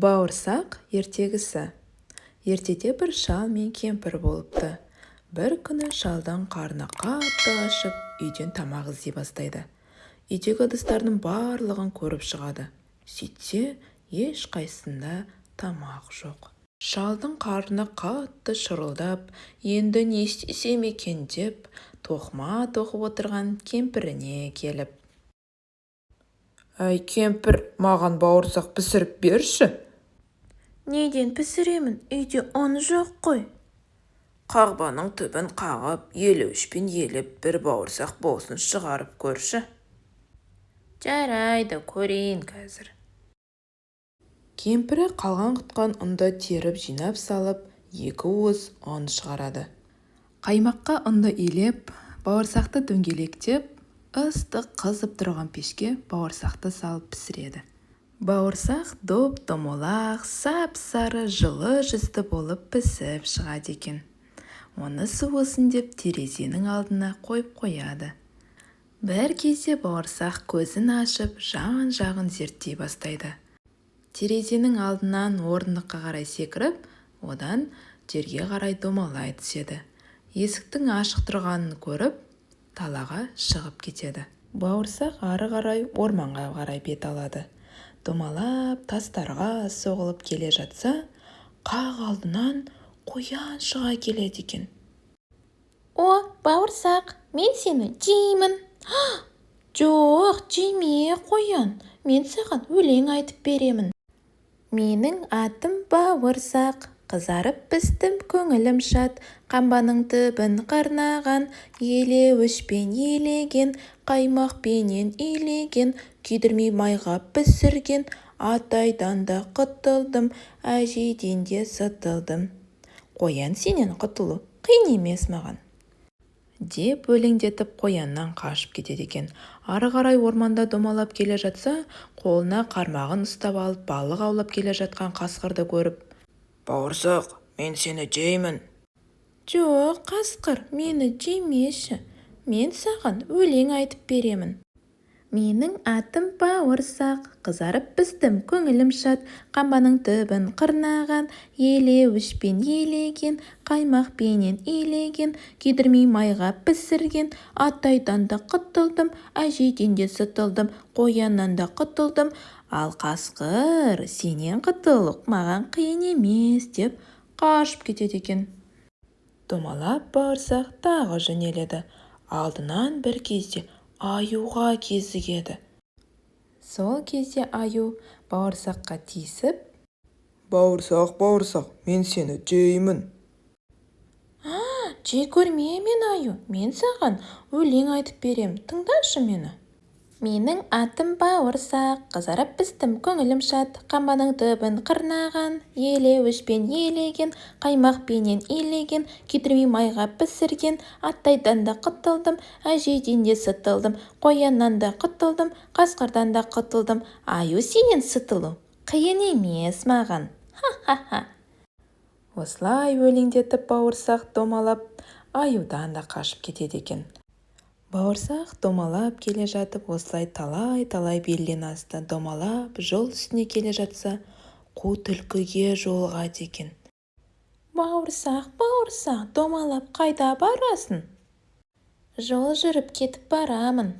Бауырсақ ертегісі. Ертеде бір шал мен кемпір болыпты. Бір күні шалдың қарны қатты ашып, үйден тамақ іздей бастайды. Үйдегі ыдыстардың барлығын көріп шығады. Сөйтсе, ешқайсысында тамақ жоқ. Шалдың қарны қатты шырылдап, енді не істесем екен деп, тоқыма тоқып отырған кемпіріне келіп: «Әй, кемпір, маған бауырсақ пісіріп берші». «Неден пісіремін? Үйде ұн жоқ қой». «Қағбаның түбін қағып, елеуішпен еліп, бір бауырсақ болсын шығарып көрші». «Жарайды, көрейін қазір». Кемпірі қалған-құтқан ұнды теріп жинап салып, 2 уыс ұн шығарады. Қаймаққа ұнды илеп, бауырсақты дөңгелектеп, ыстық қызып тұрған пешке бауырсақты салып пісіреді. Бауырсақ доп-домалақ, сап-сары, жылы жүзді болып пісіп шығады екен. Оны суысын деп терезенің алдына қойып қояды. Бір кезде бауырсақ көзін ашып, жан-жағын зерттей бастайды. Терезенің алдынан орындыққа қарай секіріп, одан жерге қарай домалай түседі. Есіктің ашық тұрғанын көріп, далаға шығып кетеді. Бауырсақ ары қарай орманға қарай бет алады. Домалап тастарға соғылып келе жатса, қақ алдынан қоян шыға келеді екен. «О, бауырсақ, мен сені жеймін». «Жоқ, жеме қоян, мен саған өлең айтып беремін». «Менің атым бауырсақ, қызарып пістім, көңілім шат, қамбаның түбін қарнаған, елеуішпен елеген, қаймақпенен илеген, күйдірмей майға пісірген, атайдан да құтылдым, әжейден де сытылдым». «Қоян, сенен құтылу қиын емес маған», деп өлеңдетіп қояннан қашып кетеді екен. Ары қарай орманда домалап келе жатса, қолына қармағын ұстап алып балық аулап келе жатқан қасқырды көріп: «Бауырсақ, мен сені жеймін». «Жоқ, қасқыр, мені жемеші, мен саған өлең айтып беремін». «Менің атым бауырсақ, қызарып пістім, көңілім шат, қамбаның түбін қырнаған, елеуішпен елеген, қаймақпенен илеген, күйдірмей майға пісірген, атайдан да құтылдым, әжейден де сытылдым, қояннан да құтылдым, ал қасқыр, сенен құтылу маған қиын емес», деп қашып кетеді екен. Домалап бауырсақ тағы жөнеледі. Алдынан бір кезде аюға кезігеді. Сол кезде аю бауырсаққа тиісіп: «Бауырсақ, бауырсақ, мен сені жеймін». «Жей көрме мен аю, мен саған өлең айтып берем, тыңдашы мені». «Менің атым бауырсақ, қызарып пістім, көңілім шат, қамбаның түбін қырнаған, елеуішпен елеген, қаймақпенен илеген, күйдірмей майға пісірген, атайдан да құтылдым, әжейден де сытылдым, қояннан да құтылдым, қасқырдан да құтылдым, аю, сенен сытылу қиын емес маған». Ха-ха-ха. Осылай өлеңдетіп бауырсақ домалап, аюдан да қашып кетеді екен. Бауырсақ домалап келе жатып, осылай талай-талай белден асты. Домалап жол үстіне келе жатса, қу түлкіге жолығады екен. «Бауырсақ, бауырсақ, домалап қайда барасың?» «Жол жүріп кетіп барамын».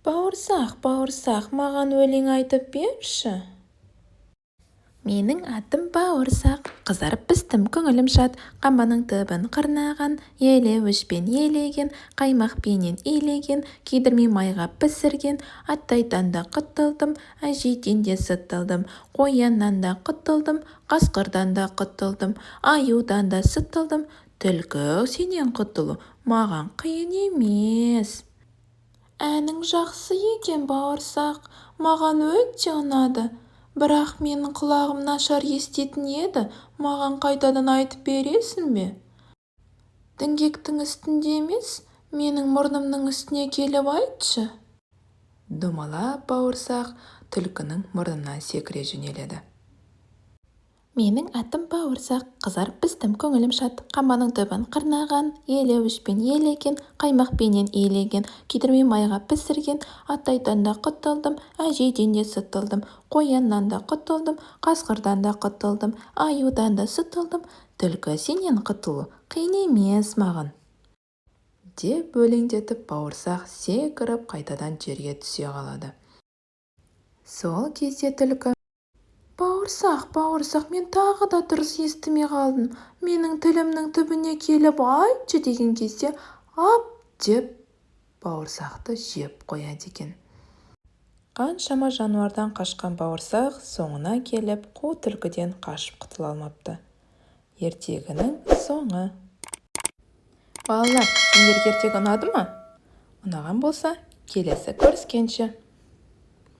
«Бауырсақ, бауырсақ, маған өлең айтып берші». «Менің атым бауырсақ, қызарып пістім, көңілім шат, қамбаның түбін қырнаған, елеуішпен елеген, қаймақпенен илеген, күйдірмей майға пісірген, атайдан да құтылдым, әжейден де сытылдым, қояннан да құтылдым, қасқырдан да құтылдым, аюдан да сытылдым, түлкі, сенен құтылу маған қиын емес». «Әнің жақсы екен, бауырсақ, маған өте ұнады. Бірақ менің құлағым нашар естетін еді, маған қайтадан айтып бересің бе?» «Діңгектің үстінде емес, менің мұрнымның үстіне келіп айтшы». Домалап бауырсақ түлкінің мұрнынан секіре жөнеледі. Менің атым бауырсақ, қызарып пістім, көңілім шат. Қамбаның түбін қырнаған, елеуішпен елеген, қаймақпенен елеген, күйдірме майға пісірген. Атайдан да құтылдым, әжейден де сытылдым, қояннан да құтылдым, қасқырдан да құтылдым, аюдан да сытылдым. Түлкі сенен құтылу қиын емес маған. деп өлеңдетіп бауырсақ секіріп қайтадан жерге түсе қалады. Сол кезде түлкі: бауырсақ, мен тағы да дұрыс естімей қалдым. Менің тілімнің түбіне келіп айтшы деген кезде ап деп бауырсақты жеп қояды екен. Қаншама жануардан қашқан бауырсақ соңына келіп қу түлкіден қашып құтыла алмапты. Ертегінің соңы. Балалар, сендерге ертегі ұнады ма? Ұнаған болса, келесі көріскенше.